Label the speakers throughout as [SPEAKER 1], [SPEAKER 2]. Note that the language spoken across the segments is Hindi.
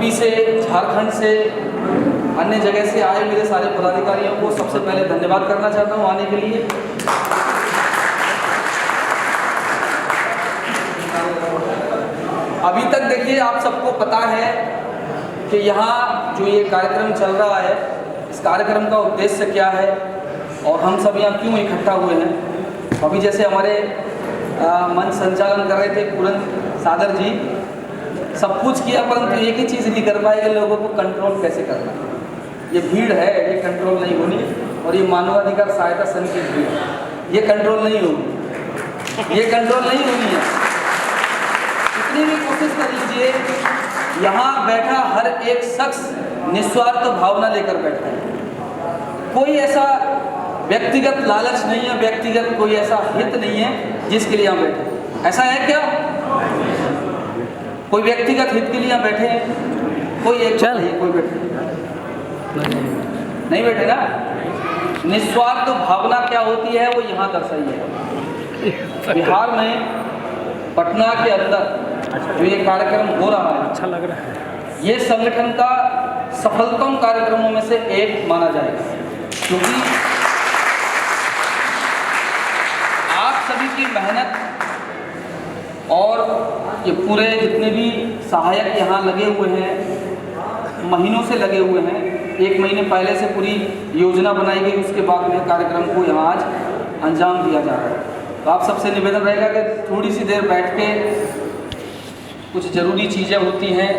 [SPEAKER 1] यूपी से, झारखंड से, अन्य जगह से आए मेरे सारे पदाधिकारियों को सबसे पहले धन्यवाद करना चाहता हूँ आने के लिए। अभी तक देखिए आप सबको पता है कि यहाँ जो ये कार्यक्रम चल रहा है, इस कार्यक्रम का उद्देश्य क्या है और हम सब यहाँ क्यों इकट्ठा हुए हैं। अभी जैसे हमारे मंच संचालन कर रहे थे पूरन सागर जी, सब कुछ किया परंतु एक ही चीज़ नहीं कर पाए कि लोगों को कंट्रोल कैसे करना। ये भीड़ है, ये कंट्रोल नहीं होनी, और ये मानवाधिकार सहायता संघ की भीड़ है, ये कंट्रोल नहीं होगी, ये कंट्रोल नहीं होनी है। कितनी भी कोशिश कर लीजिए, यहाँ बैठा हर एक शख्स निस्वार्थ भावना लेकर बैठा है। कोई ऐसा व्यक्तिगत लालच नहीं है, व्यक्तिगत कोई ऐसा हित नहीं है जिसके लिए यहाँ बैठे। ऐसा है क्या? कोई व्यक्तिगत हित के लिए यहाँ बैठे हैं? कोई एक नहीं, कोई बैठे नहीं बैठे ना। निस्वार्थ भावना क्या होती है वो यहाँ दर्शाई है। बिहार में पटना के अंदर जो ये कार्यक्रम हो रहा है, अच्छा लग रहा है, ये संगठन का सफलतम कार्यक्रमों में से एक माना जाएगा, क्योंकि आप सभी की मेहनत और ये पूरे जितने भी सहायक यहाँ लगे हुए हैं, महीनों से लगे हुए हैं। 1 महीने पहले से पूरी योजना बनाई गई, उसके बाद में कार्यक्रम को यहाँ आज अंजाम दिया जा रहा है। तो आप सबसे निवेदन रहेगा कि थोड़ी सी देर बैठ के, कुछ ज़रूरी चीज़ें होती हैं,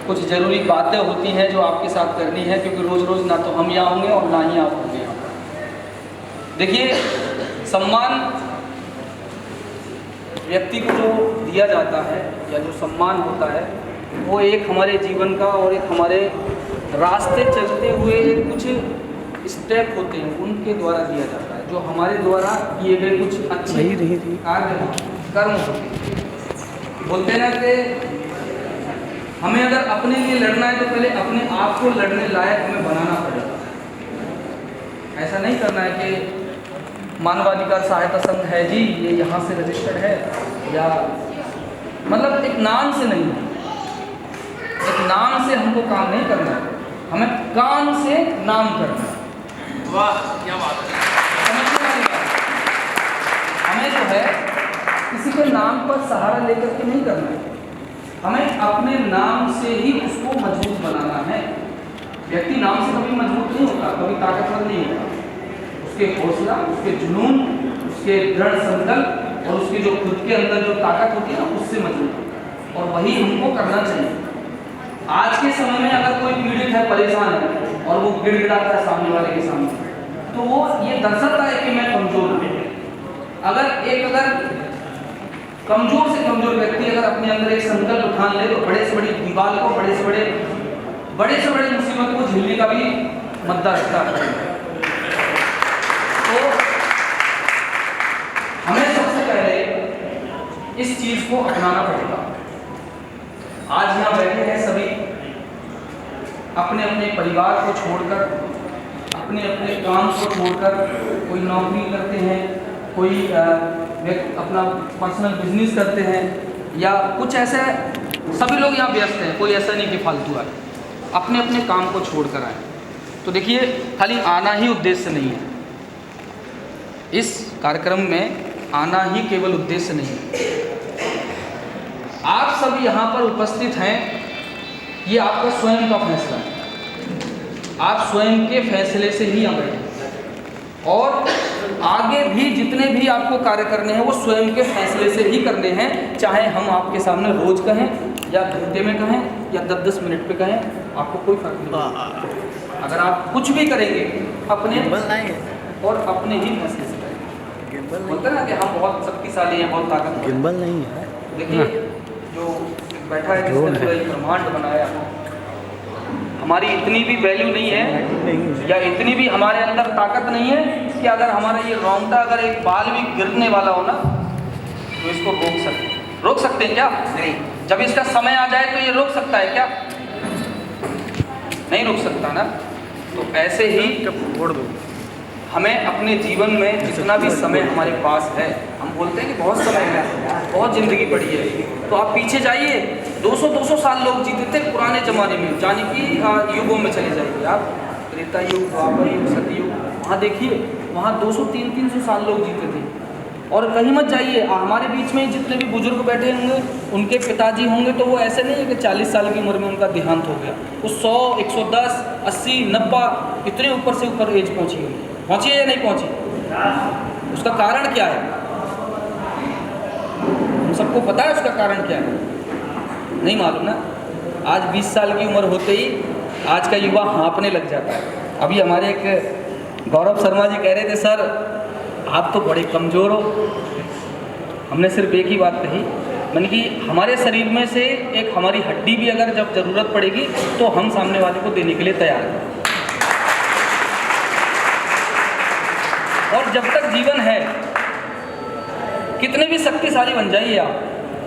[SPEAKER 1] कुछ ज़रूरी बातें होती हैं जो आपके साथ करनी है, क्योंकि रोज़ रोज़ ना तो हम यहाँ होंगे और ना ही आप होंगे यहाँ। देखिए, सम्मान व्यक्ति को जो दिया जाता है या जो सम्मान होता है, वो एक हमारे जीवन का और एक हमारे रास्ते चलते हुए कुछ स्टेप होते हैं, उनके द्वारा दिया जाता है, जो हमारे द्वारा किए गए कुछ अच्छे कार्य कर्म होते हैं। बोलते हैं ना कि हमें अगर अपने लिए लड़ना है तो पहले अपने आप को लड़ने लायक हमें बनाना पड़ेगा। ऐसा नहीं करना है कि मानवाधिकार सहायता संघ है जी, ये यहाँ से रजिस्टर्ड है, या मतलब एक नाम से नहीं, एक नाम से हमको काम नहीं करना है, हमें काम से नाम करना है। वाह, क्या बात है। समझने वाली बात, हमें जो है किसी के नाम पर सहारा लेकर के नहीं करना है, हमें अपने नाम से ही उसको मजबूत बनाना है। व्यक्ति नाम से कभी मजबूत नहीं होता, कभी ताकतवर नहीं होता। उसके हौसला, उसके जुनून, उसके दृढ़ संकल्प और उसकी जो खुद के अंदर जो ताकत होती है ना, उससे मजबूत होता है, और वही हमको करना चाहिए। आज के समय में अगर कोई पीड़ित है, परेशान है और वो गिड़गिड़ाता है सामने वाले के सामने, तो वो ये दर्शाता है कि मैं कमजोर हूँ। अगर कमजोर से कमजोर व्यक्ति अगर अपने अंदर एक संकल्प ठान ले, तो बड़े से बड़ी दीवार को, बड़े से बड़े मुसीबत को झेलने का भी मद्दा रखता है। तो हमें सबसे पहले इस चीज को अपनाना पड़ेगा। आज यहाँ बैठे हैं सभी अपने अपने परिवार को छोड़कर, अपने अपने काम को छोड़कर, कोई नौकरी करते हैं, कोई अपना पर्सनल बिजनेस करते हैं, या कुछ ऐसे सभी लोग यहाँ व्यस्त हैं। कोई ऐसा नहीं कि फालतू आए, अपने अपने काम को छोड़कर आए। तो देखिए, खाली आना ही उद्देश्य नहीं है, इस कार्यक्रम में आना ही केवल उद्देश्य नहीं है। आप सभी यहाँ पर उपस्थित हैं, ये आपका स्वयं का फैसला है। आप स्वयं के फैसले से ही यहाँ बैठे, और आगे भी जितने भी आपको कार्य करने हैं वो स्वयं के फैसले से ही करने हैं। चाहे हम आपके सामने रोज कहें, या घंटे में कहें, या 10-10 मिनट पे कहें, आपको कोई फर्क नहीं पड़ेगा। अगर आप कुछ भी करेंगे अपने और अपने ही फैसले से करेंगे। बोलते हैं ना कि हम बहुत शक्तिशाली हैं, बहुत ताकतवर। गिम्बल नहीं है। देखिए, जो बैठा है जिसने पूरा ब्रह्मांड बनाया, हमारी इतनी भी वैल्यू नहीं है, या इतनी भी हमारे अंदर ताकत नहीं है कि अगर हमारा ये रोंगटा, अगर एक बाल भी गिरने वाला हो ना, तो इसको रोक सकते हैं क्या? नहीं। जब इसका समय आ जाए तो ये रोक सकता है क्या? नहीं रोक सकता ना। तो ऐसे ही छोड़ दो। हमें अपने जीवन में जितना भी समय हमारे पास है, हम बोलते हैं कि बहुत समय है, बहुत ज़िंदगी पड़ी है, तो आप पीछे जाइए, 200-200 साल लोग जीते थे पुराने ज़माने में, यानी कि युगों में चले जाइए आप, त्रेता युग, द्वापर युग, सतयुग, वहाँ देखिए, वहाँ 200-300 साल लोग जीते थे। और कहीं मत जाइए, हमारे बीच में जितने भी बुजुर्ग बैठे होंगे, उनके पिताजी होंगे तो वो ऐसे नहीं है कि 40 साल की उम्र में उनका देहांत हो गया, वो 100, 110, 80, 90 इतने ऊपर से ऊपर एज पहुँची है या नहीं पहुँची? उसका कारण क्या है? हम सबको पता है उसका कारण क्या है? नहीं मालूम ना। आज 20 साल की उम्र होते ही आज का युवा हाँपने लग जाता है। अभी हमारे एक गौरव शर्मा जी कह रहे थे, सर आप तो बड़े कमज़ोर हो। हमने सिर्फ एक ही बात कही, मैंने कि हमारे शरीर में से एक हमारी हड्डी भी अगर जब ज़रूरत पड़ेगी तो हम सामने वाले को देने के लिए तैयार हैं। और जब तक जीवन है, कितने भी शक्तिशाली बन जाइए आप,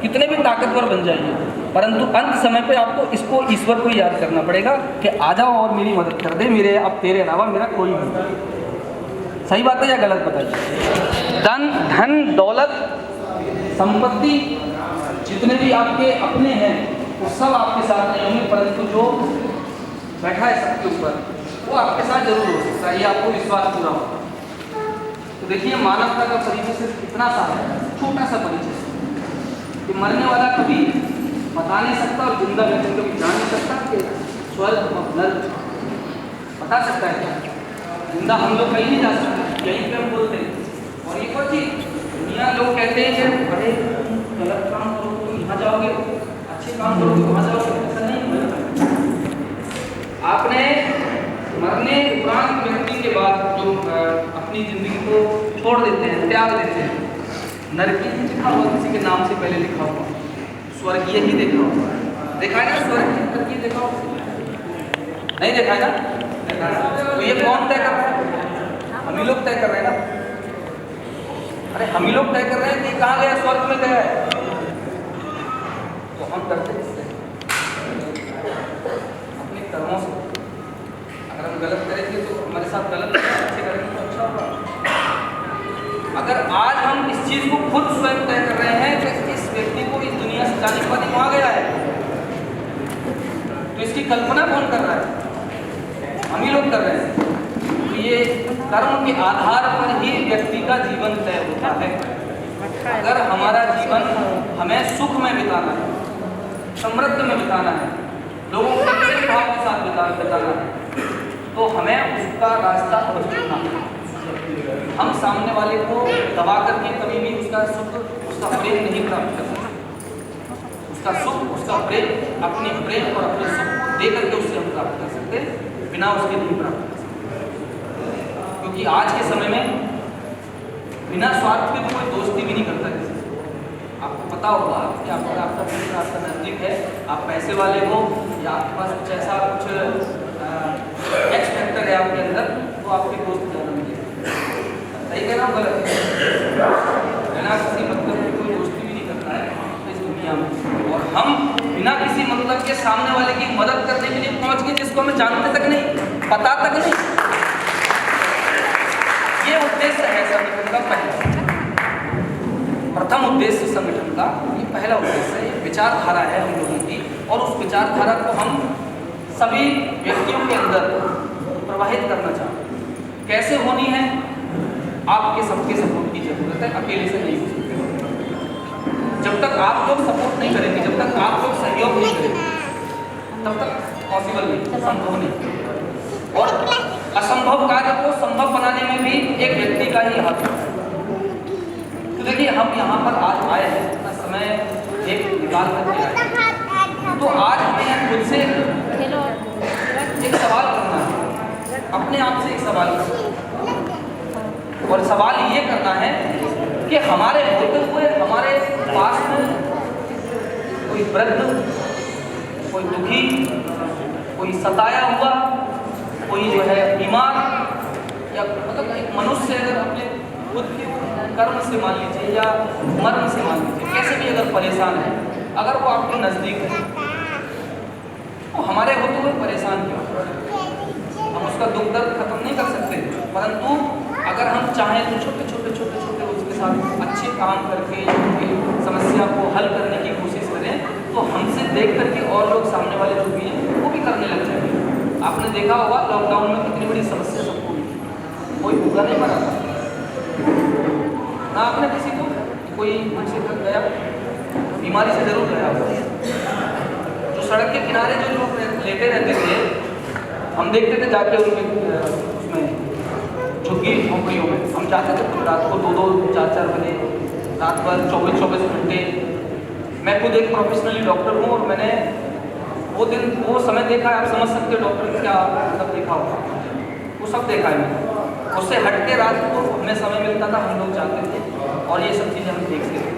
[SPEAKER 1] कितने भी ताकतवर बन जाइए, परंतु अंत समय पे आपको इसको, ईश्वर को याद करना पड़ेगा कि आ जाओ और मेरी मदद कर दे, मेरे अब तेरे अलावा मेरा कोई नहीं। सही बात है या गलत बताइए? धन दौलत संपत्ति जितने भी आपके अपने हैं वो सब आपके साथ नहीं होंगे, परंतु जो बैठा है सबके ऊपर वो आपके साथ जरूर हो सकता है, ये आपको विश्वास पूरा होगा। तो देखिए, मानवता का परिचय सिर्फ इतना सा है, छोटा सा परिचय, कि मरने वाला कभी बता नहीं सकता और जिंदा व्यक्ति कभी जान नहीं सकता कि स्वर्ग और नर्क बता सकता है क्या? जिंदा हम लोग कहीं नहीं जा सकते, यहीं पे हम बोलते हैं। और एक और चीज, दुनिया लोग कहते हैं कि अरे गलत काम करो तो यहाँ जाओगे, अच्छे काम करो तो वहाँ जाओगे, ऐसा नहीं है। आपने मरने उपरांत व्यक्ति के बाद जो अपनी जिंदगी को छोड़ देते हैं, त्याग देते हैं, नरकी ही लिखा हुआ किसी के नाम से पहले लिखा हुआ, स्वर्गीय ही देखा हुआ, देखा है ना? स्वर्गीय नरकी देखा हुआ नहीं? देखा है ना? तो ये कौन तय कर रहा है? हम ही लोग तय कर रहे हैं ना। अरे हम ही लोग तय कर रहे हैं कि कहाँ गया, स्वर्ग में गया है, तो हम डरते हैं अपने कर्मों से। अगर हम गलत करेंगे तो हमारे साथ गलत, अच्छे करेंगे तो अच्छा होगा। अगर आज हम इस चीज़ को खुद स्वयं तय कर रहे हैं कि इस व्यक्ति को इस दुनिया से जाने के बाद वहाँ गया है, तो इसकी कल्पना कौन कर रहा है? हम ही लोग कर रहे हैं। तो ये कर्म के आधार पर ही व्यक्ति का जीवन तय होता है। अगर हमारा जीवन हमें सुख में बिताना है, समृद्ध में बिताना है, लोगों को अच्छे भाव के साथ बिताना है, तो हमें उसका रास्ता खोजना है। हम सामने वाले को दबा करके कभी भी उसका सुख, उसका प्रेम नहीं प्राप्त कर सकते। उसका सुख, उसका प्रेम, अपनी प्रेम और अपने सुख को दे करके उससे हम प्राप्त कर सकते, बिना उसके नहीं प्राप्त कर सकते। क्योंकि आज के समय में बिना स्वार्थ के तो कोई दोस्ती भी नहीं करता किसी से। आपको पता होगा कि आपका मित्र आपका नजदीक है, आप पैसे वाले हो या आपके पास कुछ ऐसा कुछ एक्स फैक्टर है आपके अंदर, तो आपके दोस्त ज़्यादा मिलेंगे। सही कह रहा हूँ गलत? बिना किसी मतलब की कोई दोस्ती भी नहीं करता है इस दुनिया में। और हम बिना किसी मतलब के सामने वाले की मदद करने के लिए पहुंच गए, जिसको हमें जानते तक नहीं, पता तक नहीं। ये उद्देश्य है संगठन का पहला, प्रथम उद्देश्य संगठन का, ये पहला उद्देश्य है, ये विचारधारा है हम लोगों की। और उस विचारधारा को हम सभी व्यक्तियों के अंदर प्रवाहित करना चाहते हैं। कैसे होनी है? आपके सबके सपोर्ट की जरूरत है, अकेले से नहीं हो सकते। जब तक आप लोग सपोर्ट नहीं करेंगे, जब तक आप लोग सहयोग नहीं करेंगे, तब तक पॉसिबल नहीं, संभव नहीं। और असंभव कार्य को संभव बनाने में भी एक व्यक्ति का ही हाथ होता है। तो देखिए, हम यहाँ पर आज आए हैं, अपना समय एक निकाल करके आए, तो आज हमें खुद से एक सवाल करना है, अपने आप से एक सवाल करना है। और सवाल ये करना है कि हमारे होते हुए हमारे पास में कोई वृद्ध, कोई दुखी, कोई सताया हुआ, कोई जो है बीमार, या मतलब एक मनुष्य अगर अपने खुद के कर्म से मान लीजिए या मर्म से मान लीजिए, कैसे भी अगर परेशान है, अगर वो आपके नज़दीक है, तो हमारे होते हुए परेशान क्यों? हम उसका दुख दर्द खत्म नहीं कर सकते, परंतु अगर हम चाहें तो छोटे छोटे उसके साथ अच्छे काम करके उनकी समस्या को हल करने की कोशिश करें, तो हमसे देख करके और लोग सामने वाले जो भी हैं वो भी करने लग जाएंगे। आपने देखा होगा लॉकडाउन में कितनी बड़ी समस्या सबको हुई, कोई भूखा नहीं मरा था ना, आपने किसी को कोई उनसे थक गया, बीमारी से जरूर गया। जो सड़क के किनारे जो लोग लेटे रहते थे, हम देखते थे जाके उनके उसमें झुग्गी झोंपड़ियों में हम जाते थे रात को 2-2, 4-4 बजे, रात भर 24-24 घंटे। मैं खुद एक प्रोफेशनली डॉक्टर हूँ और मैंने वो समय देखा है। आप समझ सकते हो डॉक्टर क्या मतलब देखा होगा, वो सब देखा है मैंने। उससे हट के रात को हमें समय मिलता था, हम लोग जाते थे और ये सब चीज़ें हम देखते थे।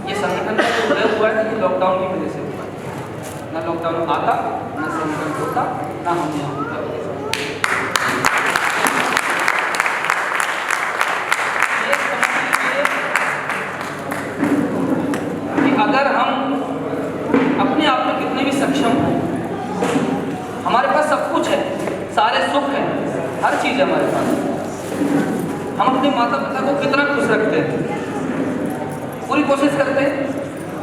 [SPEAKER 1] ये संगठन का जो उदय हुआ है ना, ये लॉकडाउन की वजह से हुआ है। ना लॉकडाउन आता, ना संगठन होता, ना हम यहाँ होता। अगर हम अपने आप में कितने भी सक्षम हो, हमारे पास सब कुछ है, सारे सुख हैं, हर चीज़ है हमारे पास, हम अपने माता पिता को कितना खुश रखते हैं, पूरी कोशिश करते हैं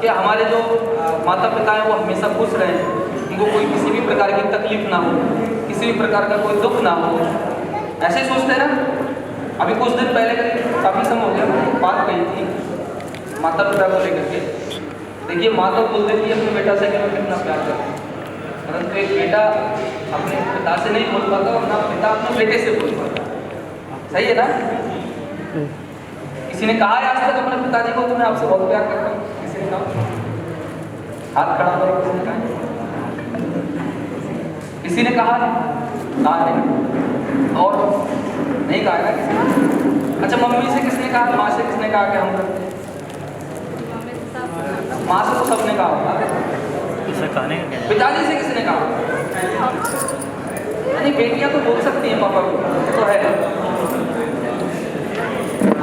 [SPEAKER 1] कि हमारे जो माता पिता हैं वो हमेशा खुश रहें, उनको कोई किसी भी प्रकार की तकलीफ ना हो, किसी भी प्रकार का कोई दुख ना हो, ऐसे ही सोचते हैं ना। अभी कुछ दिन पहले काफ़ी समय हो गया बात कही थी माता पिता को लेकर के। देखिए माँ तो बोल देती है अपने बेटा से कि मैं कितना प्यार करता हूँ, परंतु एक बेटा अपने पिता से नहीं बोल पाता और ना पिता अपने बेटे से बोल पाता। सही है ना? किसी ने कहा है आज तक अपने पिताजी को तो मैं आपसे बहुत प्यार करता हूँ? किसी ने कहा? हाथ खड़ा करो, किसी ने कहा? किसी ने कहा नहीं, और नहीं कहा ना किसी ने। अच्छा मम्मी से किसने कहा, माँ से किसने कहा कि हम करते हैं? माँ से तो सबने कहा होगा, पिताजी से किसने कहा? यानी बेटियां तो बोल सकती हैं पापा को, तो है।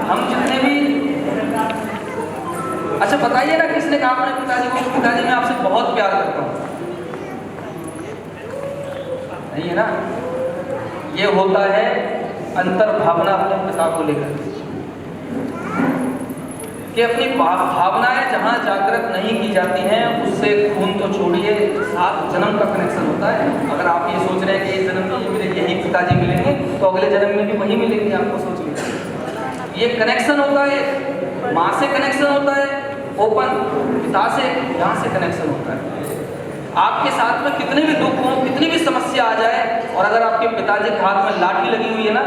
[SPEAKER 1] हम जितने भी, अच्छा बताइए ना किसने कहा अपने पिताजी को पिताजी मैं आपसे बहुत प्यार करता हूँ? नहीं है ना। ये होता है अंतर भावना अपने पिता को लेकर कि अपनी भावनाएं जहाँ जागृत नहीं की जाती हैं उससे खून तो छोड़िए 7 जन्म का कनेक्शन होता है। अगर आप ये सोच रहे हैं कि इस जन्म में मेरे यही पिताजी मिलेंगे तो अगले जन्म में भी वही मिलेंगे, आपको सोच लीजिए। ये कनेक्शन होता है, माँ से कनेक्शन होता है ओपन, पिता से यहाँ से कनेक्शन होता है। आपके साथ में कितने भी दुख हो, कितनी भी समस्या आ जाए, और अगर आपके पिताजी के हाथ में लाठी लगी हुई है ना,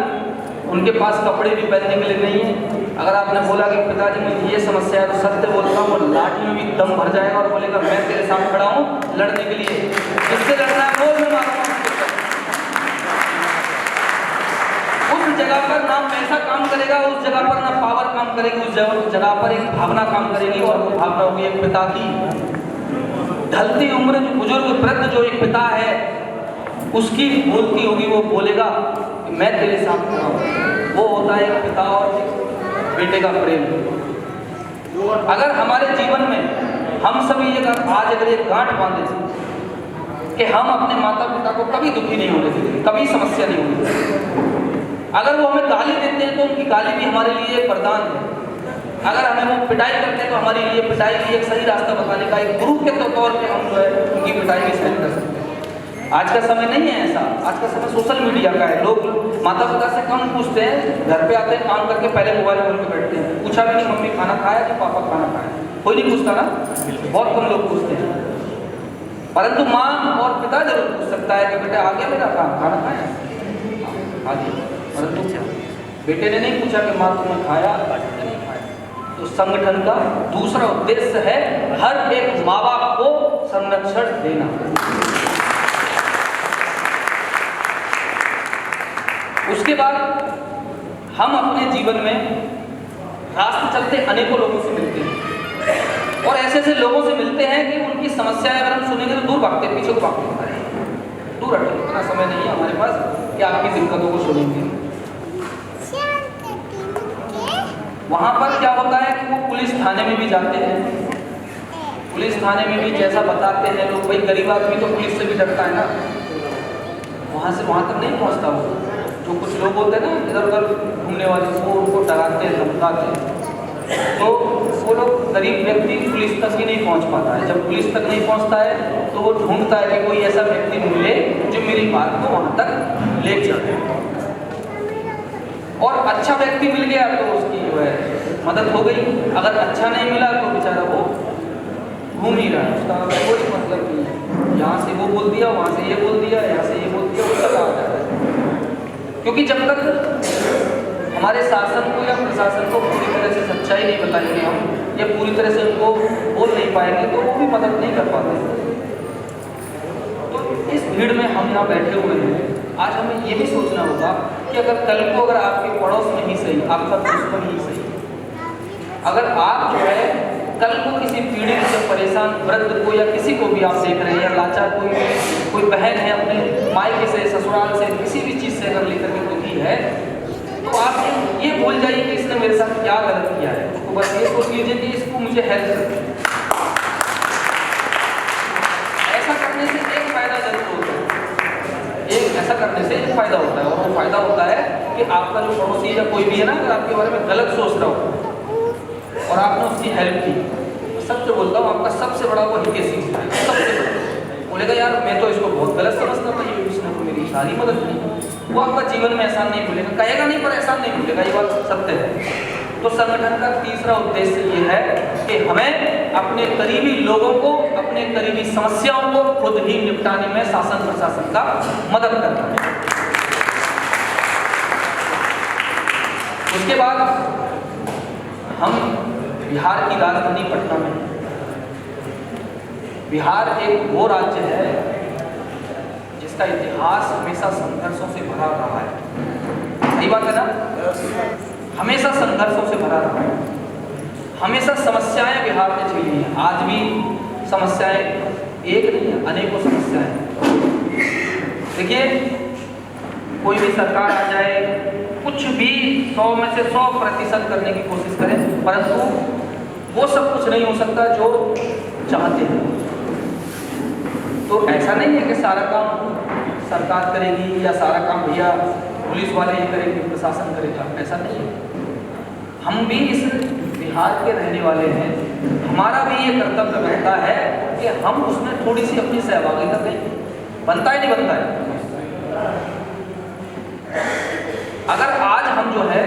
[SPEAKER 1] उनके पास कपड़े भी पहनने के लिए नहीं है, अगर आपने बोला कि पिताजी मुझे ये समस्या है, तो सत्य बोलता हूँ वो लाठी में भी दम भर जाएगा और बोलेगा मैं तेरे साथ खड़ा हूँ लड़ने के लिए, किससे लड़ना है बोल, मैं मारूंगा। उस जगह पर ना पैसा काम करेगा, उस जगह पर ना पावर काम करेगी, उस जगह पर एक भावना काम करेगी, और वो भावना होगी एक पिता की। ढलती उम्र जो बुजुर्ग वृद्ध जो एक पिता है उसकी बोलती होगी, वो बोलेगा कि मैं तेरे साथ खड़ा हूँ। वो होता है एक पिता और बेटे का प्रेम। अगर हमारे जीवन में हम सभी आज अगर एक गांठ बांधे कि हम अपने माता पिता को कभी दुखी नहीं होने देंगे, कभी समस्या नहीं होने देंगे। अगर वो हमें गाली देते हैं तो उनकी गाली भी हमारे लिए एक वरदान है। अगर हमें वो पिटाई करते हैं तो हमारे लिए पिटाई भी एक सही रास्ता बताने का एक गुरु के तौर पे हम जो है उनकी पिटाई भी सही कर सकते हैं। आज का समय नहीं है ऐसा, आज का समय सोशल मीडिया का है। लोग माता पिता से कम पूछते हैं, घर पे आते हैं काम करके पहले मोबाइल खोल के बैठते हैं, पूछा भी नहीं मम्मी खाना खाया कि पापा खाना खाया, कोई नहीं पूछता ना, बहुत कम लोग पूछते हैं। परंतु माँ और पिता जरूर पूछ सकता है कि बेटा आ गया मेरा खाना खाया, परंतु बेटे ने नहीं पूछा कि माँ तुमने खाया नहीं खाया। तो संगठन का दूसरा उद्देश्य है हर एक माँ बाप को संरक्षण देना। उसके बाद हम अपने जीवन में रास्ते चलते अनेकों लोगों से मिलते हैं, और ऐसे ऐसे लोगों से मिलते हैं कि उनकी समस्याएं अगर हम सुनेंगे तो दूर भागते, पीछे को भागते, दूर हटे, इतना समय नहीं है हमारे पास कि आपकी दिक्कतों को सुनेंगे। वहाँ पर क्या होता है कि वो पुलिस थाने में भी जाते हैं, पुलिस थाने में भी जैसा बताते हैं लोग, भाई गरीब आदमी तो पुलिस से भी डरता है ना, वहाँ से वहाँ तक नहीं पहुँचता वो। जो कुछ लोग होते हैं ना इधर उधर घूमने वाले, वो उनको डराते हैं, धमकाते हैं, तो वो लोग गरीब व्यक्ति पुलिस तक ही नहीं पहुंच पाता है। जब पुलिस तक नहीं पहुंचता है तो वो ढूंढता है कि कोई ऐसा व्यक्ति मिले जो मेरी बात को वहां तक ले चले, और अच्छा व्यक्ति मिल गया तो उसकी जो है मदद हो गई। अगर अच्छा नहीं मिला तो बेचारा वो घूम ही रहा है, उसका कोई मतलब नहीं है। यहाँ से वो बोल दिया, वहाँ से ये बोल दिया, यहाँ से ये बोल दिया, वो चला आ जाता है। क्योंकि जब तक हमारे शासन को या प्रशासन को पूरी तरह से सच्चाई नहीं बताएंगे हम, या पूरी तरह से उनको बोल नहीं पाएंगे, तो वो भी मदद नहीं कर पाते। तो इस भीड़ में हम यहाँ बैठे हुए हैं, आज हमें ये भी सोचना होगा कि अगर कल को अगर आपके पड़ोस में ही सही, आपका दुश्मन ही सही, अगर आप जो है कल को किसी पीड़ित से परेशान वृद्ध को या किसी को भी आप देख रहे हैं, या लाचार कोई बहन है अपने मायके से, ससुराल से, किसी भी चीज़ से अगर लेकर के दुखी है, तो आप ये भूल जाइए कि इसने मेरे साथ क्या गलत किया है। तो बस ये सोच लीजिए कि इसको मुझे हेल्प करनी है। ऐसा करने से एक फायदा जरूर होता है, ऐसा करने से एक फायदा होता है, और वो फायदा होता है कि आपका जो पड़ोसी या कोई भी है ना, अगर आपके बारे में गलत सोच रहा हो और आपने उसकी हेल्प की, तो सबसे बोलता हूँ आपका सबसे बड़ा वो हितैषी है, सबसे बड़ा। बोलेगा यार मैं तो इसको बहुत गलत समझता था, ये इसने तो मेरी सारी मदद की। वो आपका जीवन में एहसान नहीं भूलेगा, कहेगा नहीं पर एहसान नहीं भूलेगा, ये बात सत्य है। तो संगठन का तीसरा उद्देश्य ये है कि हमें अपने करीबी लोगों को, अपने करीबी समस्याओं को खुद ही निपटाने में शासन प्रशासन का मदद करना है। उसके बाद हम बिहार की राजधानी पटना में, बिहार एक वो राज्य है जिसका इतिहास हमेशा संघर्षों से भरा रहा है। सही बात है ना? हमेशा संघर्षों से भरा रहा है, हमेशा समस्याएं बिहार ने झेली हैं। आज भी समस्याएं एक नहीं है, अनेकों समस्याएं। देखिए कोई भी सरकार आ जाए, कुछ भी 100 में से 100% करने की कोशिश करें, परंतु वो सब कुछ नहीं हो सकता जो चाहते हैं। तो ऐसा नहीं है कि सारा काम सरकार करेगी या सारा काम भैया पुलिस वाले ही करेंगे, प्रशासन करेगा, ऐसा नहीं है। हम भी इस बिहार के रहने वाले हैं, हमारा भी ये कर्तव्य रहता है कि हम उसमें थोड़ी सी अपनी सहभागिता दें। बनता है नहीं बनता है? अगर आज हम जो है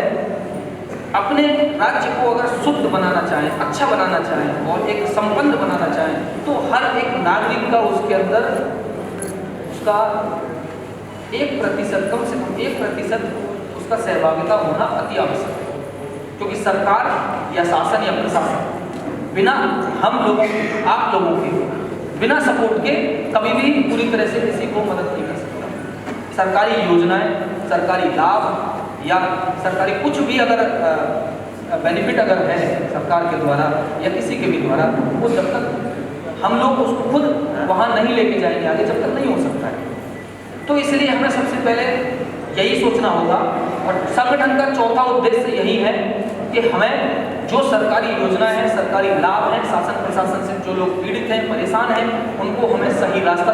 [SPEAKER 1] अपने राज्य को अगर शुद्ध बनाना चाहें, अच्छा बनाना चाहें और एक संपन्न बनाना चाहें, तो हर एक नागरिक का उसके अंदर उसका 1%, कम से कम 1% उसका सहभागिता होना अति आवश्यक है। क्योंकि सरकार या शासन या प्रशासन बिना हम लोगों, आप लोगों के बिना सपोर्ट के कभी भी पूरी तरह से किसी को मदद नहीं कर सकता। सरकारी योजनाएं, सरकारी लाभ या सरकारी कुछ भी अगर बेनिफिट अगर है सरकार के द्वारा या किसी के भी द्वारा, वो जब तक हम लोग उसको खुद वहाँ नहीं लेके जाएंगे आगे, जब तक नहीं हो सकता है। तो इसलिए हमें सबसे पहले यही सोचना होगा, और संगठन का चौथा उद्देश्य यही है कि हमें जो सरकारी योजना है, सरकारी लाभ है, शासन प्रशासन से जो लोग पीड़ित हैं, परेशान हैं, उनको हमें सही रास्ता